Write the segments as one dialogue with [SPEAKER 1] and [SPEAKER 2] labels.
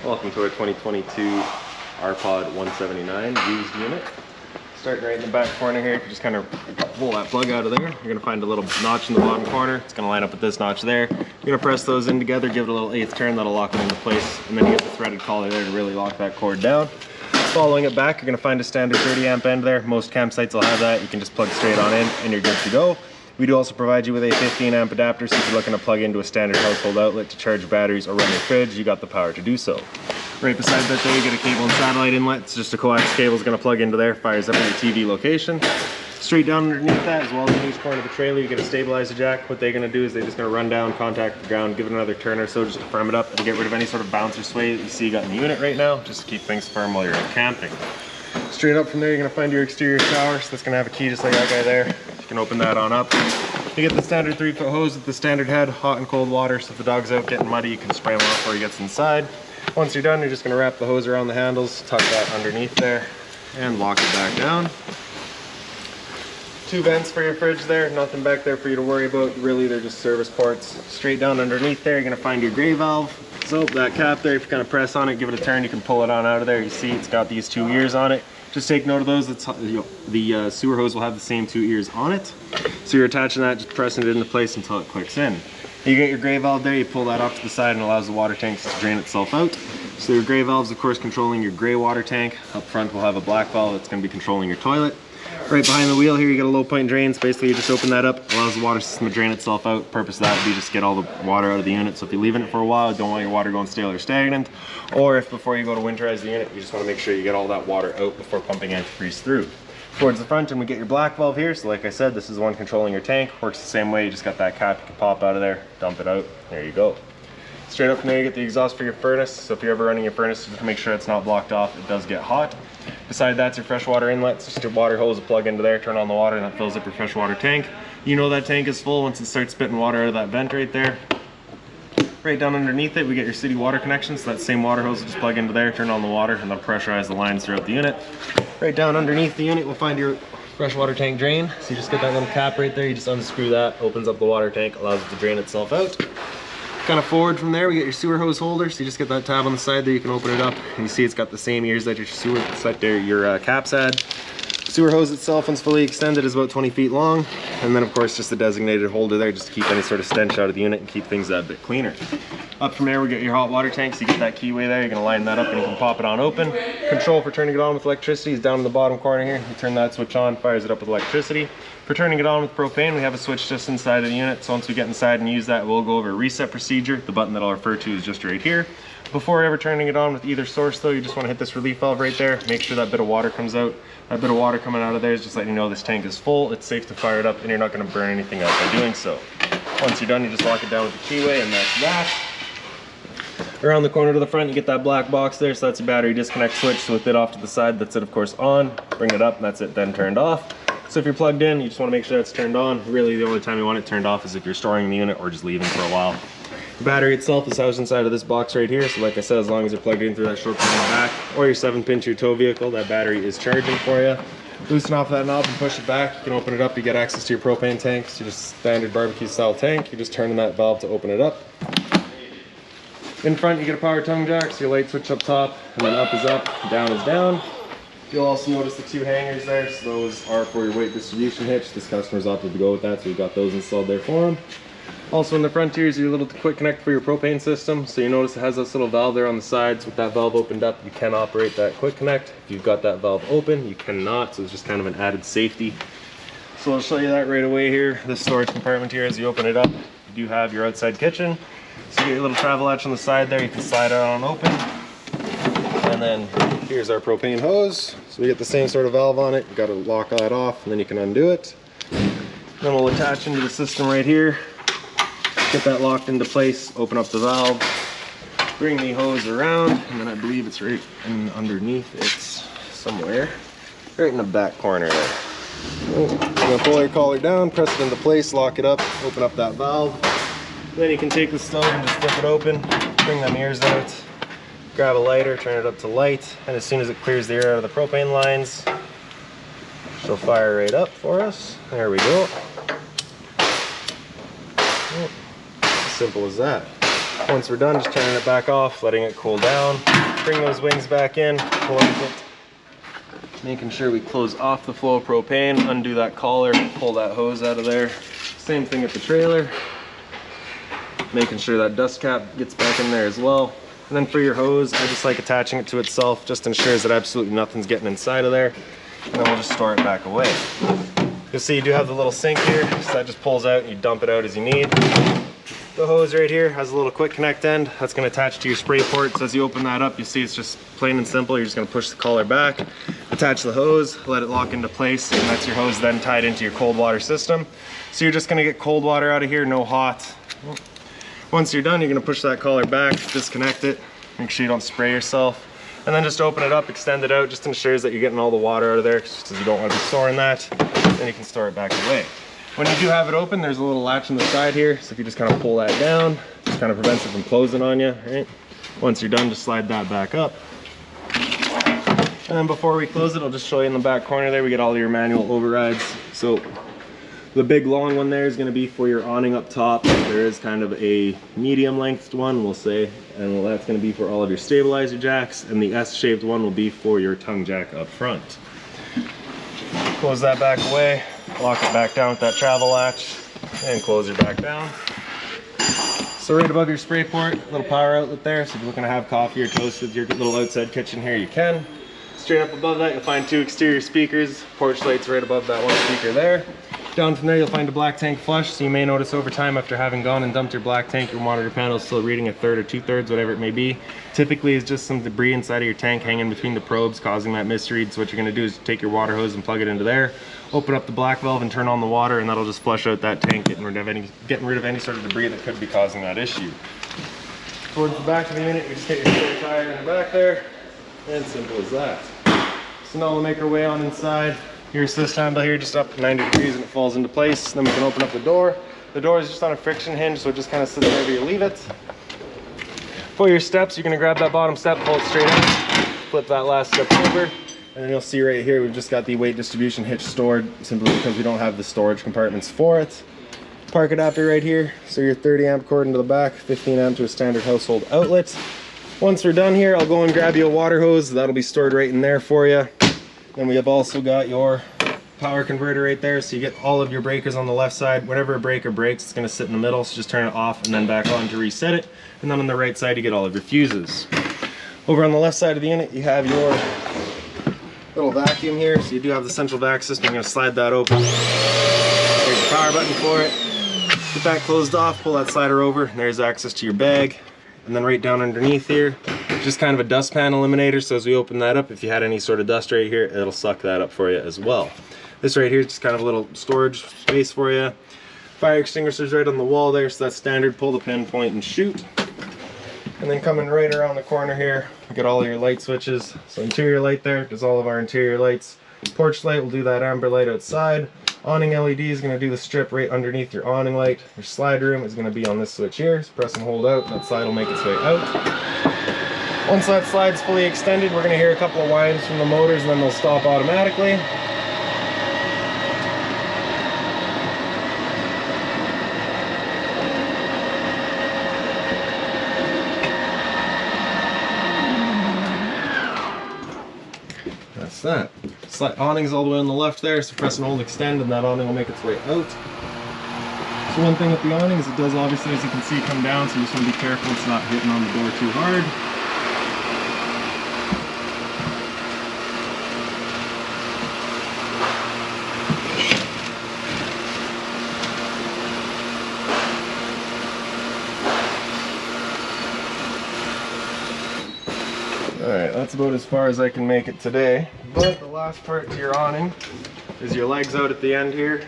[SPEAKER 1] Welcome to our 2022 RPOD 179 used unit. Starting right in the back corner here, you can just kind of pull that plug out of there. You're going to find a little notch in the bottom corner. It's going to line up with this notch there. You're going to press those in together, give it a little 1/8 turn, that'll lock it into place, and then you get the threaded collar there to really lock that cord down. Following it back, you're going to find a standard 30 amp end there. Most campsites will have that. You can just plug straight on in and you're good to go. We do also provide you with a 15 amp adapter, so if you're looking to plug into a standard household outlet to charge batteries or run your fridge, you got the power to do so. Right beside that there, you get a cable and satellite inlet. It's just a coax cable is going to plug into there, fires up in your TV location. Straight down underneath that, as well as in each corner of the trailer, you get a stabilizer jack. What they're going to do is they're just going to run down, contact the ground, give it another turn or so just to firm it up and get rid of any sort of bounce or sway that you see you got in the unit right now, just to keep things firm while you're out camping. Straight up from there, you're going to find your exterior shower, so that's going to have a key just like that guy there. You can open that on up. You get the standard 3-foot hose with the standard head, hot and cold water, so if the dog's out getting muddy, you can spray him off before he gets inside. Once you're done, you're just going to wrap the hose around the handles, tuck that underneath there, and lock it back down. 2 vents for your fridge there, nothing back there for you to worry about. Really, they're just service ports. Straight down underneath there, you're going to find your gray valve. So that cap there, if you kind of press on it, give it a turn, you can pull it on out of there. You see it's got these 2 ears on it. Just take note of those. The sewer hose will have the same 2 ears on it. So you're attaching that, just pressing it into place until it clicks in. You get your gray valve there, you pull that off to the side and allows the water tank to drain itself out. So your gray valve is of course controlling your gray water tank. Up front we'll have a black valve that's going to be controlling your toilet. Right behind the wheel here you get a low point drain, so basically you just open that up, allows the water system to drain itself out. Purpose of that would be just get all the water out of the unit, so if you're leaving it for a while, you don't want your water going stale or stagnant, or if before you go to winterize the unit, you just want to make sure you get all that water out before pumping antifreeze through. Towards the front, and we get your black valve here, so like I said, this is the one controlling your tank. Works the same way, you just got that cap, you can pop out of there, dump it out, there you go. Straight up from there you get the exhaust for your furnace, so if you're ever running your furnace, just make sure it's not blocked off, it does get hot. Beside that's your freshwater inlet, it's just your water hose to plug into there, turn on the water, and that fills up your freshwater tank. You know that tank is full once it starts spitting water out of that vent right there. Right down underneath it, we get your city water connection, so that same water hose will just plug into there, turn on the water, and that'll pressurize the lines throughout the unit. Right down underneath the unit, we'll find your freshwater tank drain. So you just get that little cap right there, you just unscrew that, opens up the water tank, allows it to drain itself out. Kind of forward from there, we get your sewer hose holder, so you just get that tab on the side there, you can open it up, and you see it's got the same ears that your sewer, your caps had. Sewer hose itself, once fully extended, is about 20 feet long, and then of course just a designated holder there just to keep any sort of stench out of the unit and keep things a bit cleaner. Up from there we get your hot water tank, so you get that keyway there, you're going to line that up and you can pop it on open. Control for turning it on with electricity is down in the bottom corner here. You turn that switch on, fires it up with electricity. For turning it on with propane, we have a switch just inside of the unit, so once we get inside and use that, we'll go over a reset procedure. The button that I'll refer to is just right here. Before ever turning it on with either source though, you just want to hit this relief valve right there, make sure that bit of water comes out. That bit of water coming out of there is just letting you know this tank is full, it's safe to fire it up, and you're not going to burn anything out by doing so. Once you're done, you just lock it down with the keyway, and that's that. Around the corner to the front, you get that black box there, so that's your battery disconnect switch. So with it off to the side, that's it of course on. Bring it up, and that's it then turned off. So if you're plugged in, you just want to make sure it's turned on. Really the only time you want it turned off is if you're storing the unit or just leaving for a while. The battery itself is housed inside of this box right here, so like I said, as long as you're plugged in through that short pin in the back or your 7-pin to your tow vehicle, that battery is charging for you. Loosen off that knob and push it back. You can open it up, you get access to your propane tank. So just standard barbecue style tank, you're just turning that valve to open it up. In front you get a power tongue jack, so your light switch up top, and then up is up, down is down. You'll also notice the 2 hangers there, so those are for your weight distribution hitch. This customer's opted to go with that, so we've got those installed there for him. Also in the front here is your little quick connect for your propane system. So you notice it has this little valve there on the sides. With that valve opened up, you can operate that quick connect. If you've got that valve open, you cannot, so it's just kind of an added safety. So I'll show you that right away here. This storage compartment here, as you open it up, you do have your outside kitchen. So you get your little travel latch on the side there, you can slide it on open. And then here's our propane hose. So we get the same sort of valve on it. You gotta lock that off and then you can undo it. Then we'll attach into the system right here. Get that locked into place, open up the valve, bring the hose around, and then I believe it's right in underneath, it's somewhere, right in the back corner there. You're gonna pull your collar down, press it into place, lock it up, open up that valve. Then you can take the stove and just flip it open, bring them ears out, grab a lighter, turn it up to light, and as soon as it clears the air out of the propane lines, she'll fire right up for us. There we go. Simple as that. Once we're done, just turning it back off, letting it cool down. Bring those wings back in, close it. Making sure we close off the flow of propane, undo that collar, pull that hose out of there. Same thing at the trailer. Making sure that dust cap gets back in there as well. And then for your hose, I just like attaching it to itself, just ensures that absolutely nothing's getting inside of there. And then we'll just store it back away. You'll see you do have the little sink here, so that just pulls out and you dump it out as you need. The hose right here has a little quick connect end that's going to attach to your spray port. So as you open that up, you see it's just plain and simple. You're just going to push the collar back, attach the hose, let it lock into place, and that's your hose then tied into your cold water system. So you're just going to get cold water out of here, no hot. Once you're done, you're going to push that collar back, disconnect it, make sure you don't spray yourself, and then just open it up, extend it out, just ensures that you're getting all the water out of there because you don't want to be storing that. Then you can store it back away. When you do have it open, there's a little latch on the side here, so if you just kind of pull that down, just kind of prevents it from closing on you, right? Once you're done, just slide that back up. And then before we close it, I'll just show you in the back corner there, we get all your manual overrides. So the big long one there is going to be for your awning up top. There is kind of a medium length one, we'll say, and that's going to be for all of your stabilizer jacks, and the S-shaped one will be for your tongue jack up front. Close that back away, lock it back down with that travel latch, and close it back down. So right above your spray port, little power outlet there, so if you're looking to have coffee or toast with your little outside kitchen here, you can. Straight up above that, you'll find 2 exterior speakers, porch lights right above that one speaker there. Down from there, you'll find a black tank flush, so you may notice over time after having gone and dumped your black tank, your monitor panel is still reading 1/3 or 2/3, whatever it may be. Typically, it's just some debris inside of your tank hanging between the probes causing that misread. So what you're going to do is take your water hose and plug it into there, open up the black valve and turn on the water, and that'll just flush out that tank, getting rid of any sort of debris that could be causing that issue. Towards the back of the unit, you just get your spare tire in the back there, and simple as that. So now we'll make our way on inside. Your assist handle here just up 90 degrees and it falls into place. Then we can open up the door. The door is just on a friction hinge, so it just kind of sits wherever you leave it. For your steps, you're going to grab that bottom step, pull it straight out, flip that last step over, and then you'll see right here we've just got the weight distribution hitch stored, simply because we don't have the storage compartments for it. Park adapter right here, so your 30 amp cord into the back, 15 amp to a standard household outlet. Once we're done here, I'll go and grab you a water hose. That'll be stored right in there for you. Then we have also got your power converter right there, so you get all of your breakers on the left side. Whenever a breaker breaks, it's going to sit in the middle, so just turn it off and then back on to reset it. And then on the right side, you get all of your fuses. Over on the left side of the unit, you have your little vacuum here, so you do have the central vac system. You're going to slide that open. There's the power button for it. Get that closed off, pull that slider over, and there's access to your bag. And then right down underneath here, just kind of a dust pan eliminator, so as we open that up, if you had any sort of dust right here, it'll suck that up for you as well. This right here is just kind of a little storage space for you. Fire extinguisher's right on the wall there, so that's standard. Pull the pin, point, and shoot. And then coming right around the corner here, we get all of your light switches. So interior light there does all of our interior lights. Porch light will do that amber light outside. Awning LED is going to do the strip right underneath your awning light. Your slide room is going to be on this switch here. So press and hold out, and that slide will make its way out. Once that slide's fully extended, we're going to hear a couple of whines from the motors, and then they'll stop automatically. That's that. Awning's all the way on the left there, so press and hold extend and that awning will make its way out. So one thing with the awning is it does obviously, as you can see, come down, so you just want to be careful it's not hitting on the door too hard. Alright, that's about as far as I can make it today. But the last part to your awning is your legs out at the end here.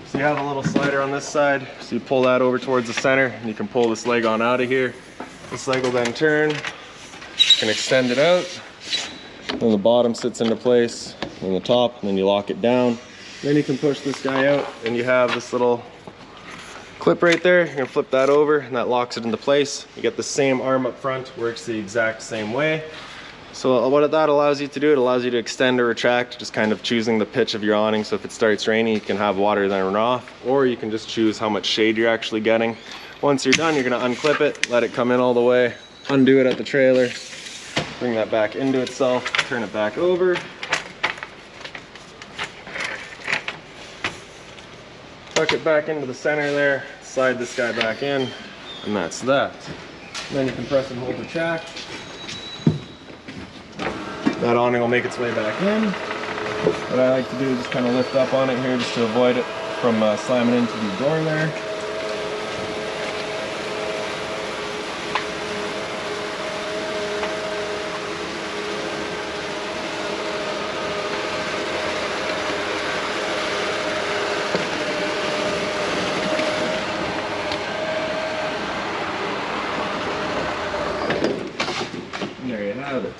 [SPEAKER 1] So you have a little slider on this side, so you pull that over towards the center and you can pull this leg on out of here. This leg will then turn, you can extend it out, then the bottom sits into place, and the top, and then you lock it down. Then you can push this guy out and you have this little clip right there. You're gonna flip that over and that locks it into place. You get the same arm up front, works the exact same way. So what that allows you to do, it allows you to extend or retract, just kind of choosing the pitch of your awning. So if it starts raining, you can have water then run off, or you can just choose how much shade you're actually getting. Once you're done, you're gonna unclip it, let it come in all the way, undo it at the trailer, bring that back into itself, turn it back over. Tuck it back into the center there, slide this guy back in, and that's that. And then you can press and hold the jack. That awning will make its way back in. What I like to do is just kind of lift up on it here just to avoid it from slamming into the door there. There you have it.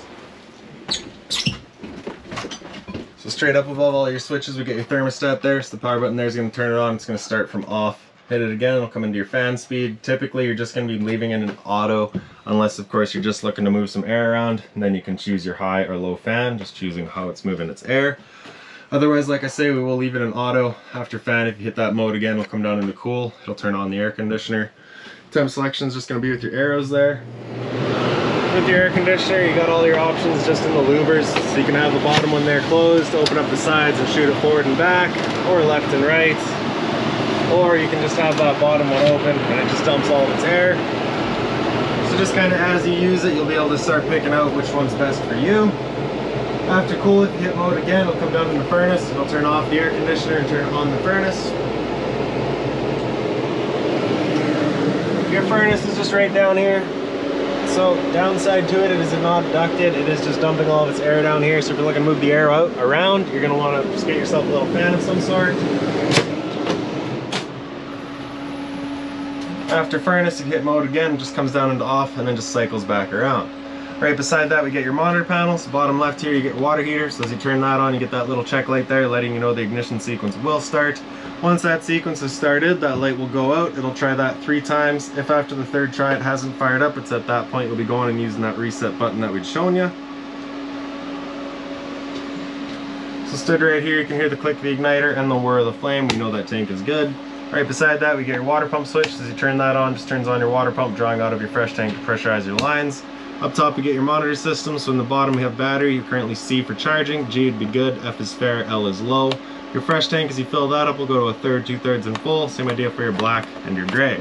[SPEAKER 1] So straight up above all your switches, we get your thermostat there. So the power button there is going to turn it on. It's going to start from off. Hit it again, it'll come into your fan speed. Typically, you're just going to be leaving it in auto, unless of course you're just looking to move some air around. And then you can choose your high or low fan, just choosing how it's moving its air. Otherwise, like I say, we will leave it in auto. After fan, if you hit that mode again, it'll come down into cool. It'll turn on the air conditioner. Temp selection is just going to be with your arrows there. With your air conditioner, you got all your options just in the louvers, so you can have the bottom one there closed, open up the sides and shoot it forward and back, or left and right, or you can just have that bottom one open and it just dumps all of its air. So just kind of as you use it, you'll be able to start picking out which one's best for you. After cool, if you hit mode again, it'll come down in the furnace, it'll turn off the air conditioner and turn on the furnace. Your furnace is just right down here. So downside to it is not ducted, it is just dumping all of its air down here. So if you're looking to move the air out around, you're going to want to just get yourself a little fan of some sort. After furnace, if you hit mode again, it just comes down into off and then just cycles back around. Right beside that, we get your monitor panels. Bottom left here, you get water heater. So as you turn that on, you get that little check light there letting you know the ignition sequence will start. Once that sequence is started, that light will go out. It'll try that 3 times. If after the 3rd try it hasn't fired up, it's at that point you'll be going and using that reset button that we'd shown you. So stood right here, you can hear the click of the igniter and the whir of the flame. We know that tank is good. Right beside that, we get your water pump switch. As you turn that on, just turns on your water pump, drawing out of your fresh tank to pressurize your lines. Up top, we get your monitor system. So in the bottom, we have battery. You currently C for charging. G would be good. F is fair. L is low. Your fresh tank, as you fill that up, will go to 1/3, 2/3, and full. Same idea for your black and your gray.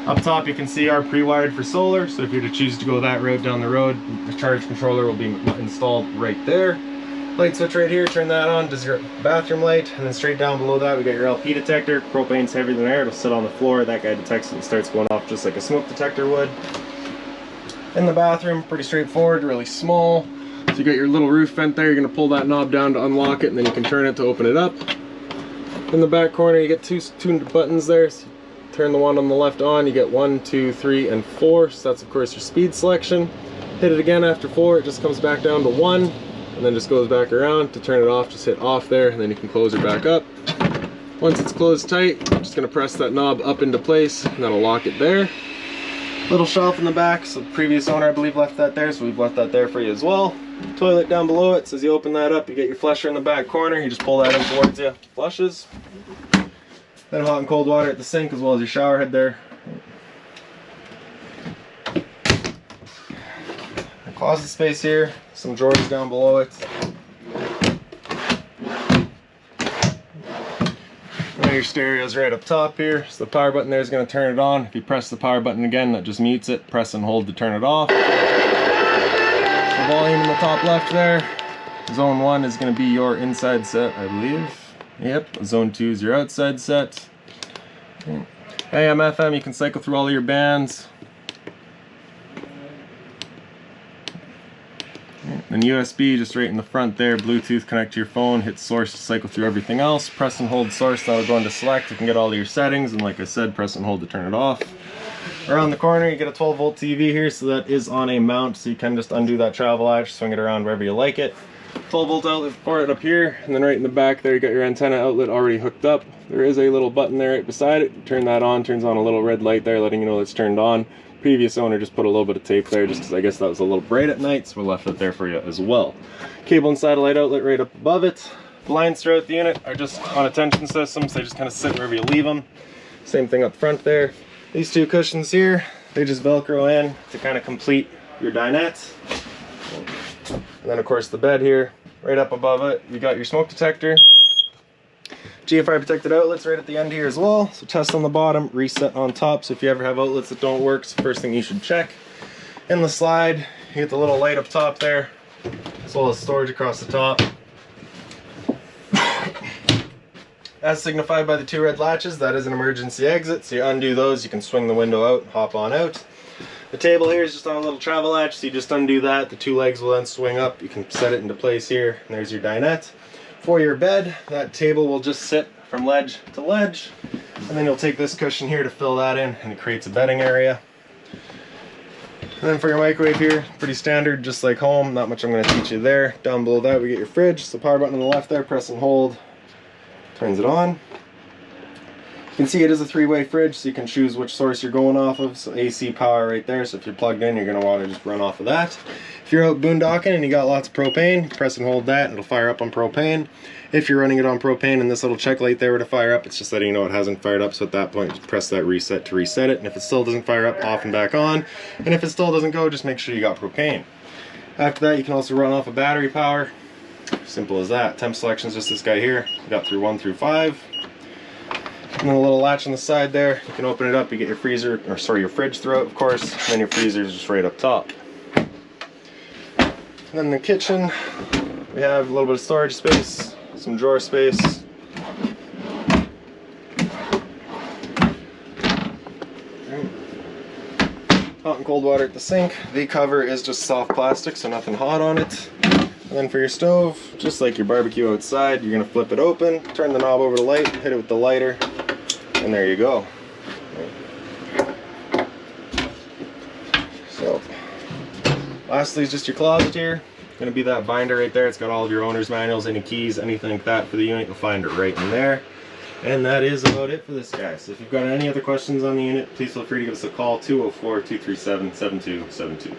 [SPEAKER 1] Up top, you can see our pre-wired for solar. So if you're to choose to go that route down the road, the charge controller will be installed right there. Light switch right here, turn that on, does your bathroom light, and then straight down below that we got your LP detector. Propane's heavier than air, it'll sit on the floor, that guy detects it and starts going off just like a smoke detector would. In the bathroom, pretty straightforward, really small. So you got your little roof vent there, you're going to pull that knob down to unlock it, and then you can turn it to open it up. In the back corner you get two buttons there, so turn the one on the left on, you get 1, 2, 3, and 4, so that's of course your speed selection. Hit it again after 4, it just comes back down to 1. And then just goes back around. To turn it off, just hit off there, and then you can close it back up. Once it's closed tight, I'm just going to press that knob up into place, and that'll lock it there. Little shelf in the back, so the previous owner I believe left that there, so we've left that there for you as well. Toilet down below it, so as you open that up, you get your flusher in the back corner, you just pull that in towards you, flushes. Then hot and cold water at the sink, as well as your shower head there. Closet space here, some drawers down below it. Now your stereo's right up top here, so the power button there is going to turn it on. If you press the power button again, that just mutes it. Press and hold to turn it off. The volume in the top left there. Zone 1 is going to be your inside set, I believe. Yep, Zone 2 is your outside set. AM, FM, you can cycle through all of your bands. And USB just right in the front there, Bluetooth, connect to your phone, hit source to cycle through everything else, press and hold source, that'll go into select, you can get all of your settings, and like I said, press and hold to turn it off. Around the corner you get a 12 volt TV here, so that is on a mount, so you can just undo that travel latch, swing it around wherever you like it. 12 volt outlet for it up here, and then right in the back there you got your antenna outlet already hooked up. There is a little button there right beside it, turn that on, turns on a little red light there letting you know it's turned on. Previous owner just put a little bit of tape there just because I guess that was a little bright at night, so we left it there for you as well. Cable and satellite outlet right up above it. The lines throughout the unit are just on a tension system, so they just kind of sit wherever you leave them. Same thing up front there. These two cushions here, they just Velcro in to kind of complete your dinette. And then of course the bed here, right up above it, you got your smoke detector. GFI protected outlets right at the end here as well. So test on the bottom, reset on top. So if you ever have outlets that don't work, it's the first thing you should check. In the slide, you get the little light up top there, as well as storage across the top. As signified by the two red latches, that is an emergency exit. So you undo those, you can swing the window out, hop on out. The table here is just on a little travel latch, so you just undo that. The two legs will then swing up. You can set it into place here, and there's your dinette. For your bed, that table will just sit from ledge to ledge, and then you'll take this cushion here to fill that in, and it creates a bedding area. And then for your microwave here, pretty standard, just like home. Not much I'm going to teach you there. Down below that, we get your fridge. So power button on the left there, press and hold, turns it on. You can see it is a three-way fridge, so you can choose which source you're going off of. So AC power right there, so if you're plugged in, you're going to want to just run off of that. If you're out boondocking and you got lots of propane, press and hold that, and it'll fire up on propane. If you're running it on propane and this little check light there were to fire up, it's just letting you know it hasn't fired up, so at that point, just press that reset to reset it. And if it still doesn't fire up, off and back on. And if it still doesn't go, just make sure you got propane. After that, you can also run off of battery power. Simple as that. Temp selection is just this guy here. We got through 1 through 5. And then a little latch on the side there. You can open it up, you get your freezer, or sorry, your fridge throughout, of course. And then your freezer is just right up top. And then in the kitchen, we have a little bit of storage space, some drawer space. Hot and cold water at the sink. The cover is just soft plastic, so nothing hot on it. And then for your stove, just like your barbecue outside, you're gonna flip it open, turn the knob over to light, hit it with the lighter, and there you go. So, lastly is just your closet here. Gonna be that binder right there. It's got all of your owner's manuals, any keys, anything like that for the unit. You'll find it right in there. And that is about it for this guy. So if you've got any other questions on the unit, please feel free to give us a call, 204-237-7272.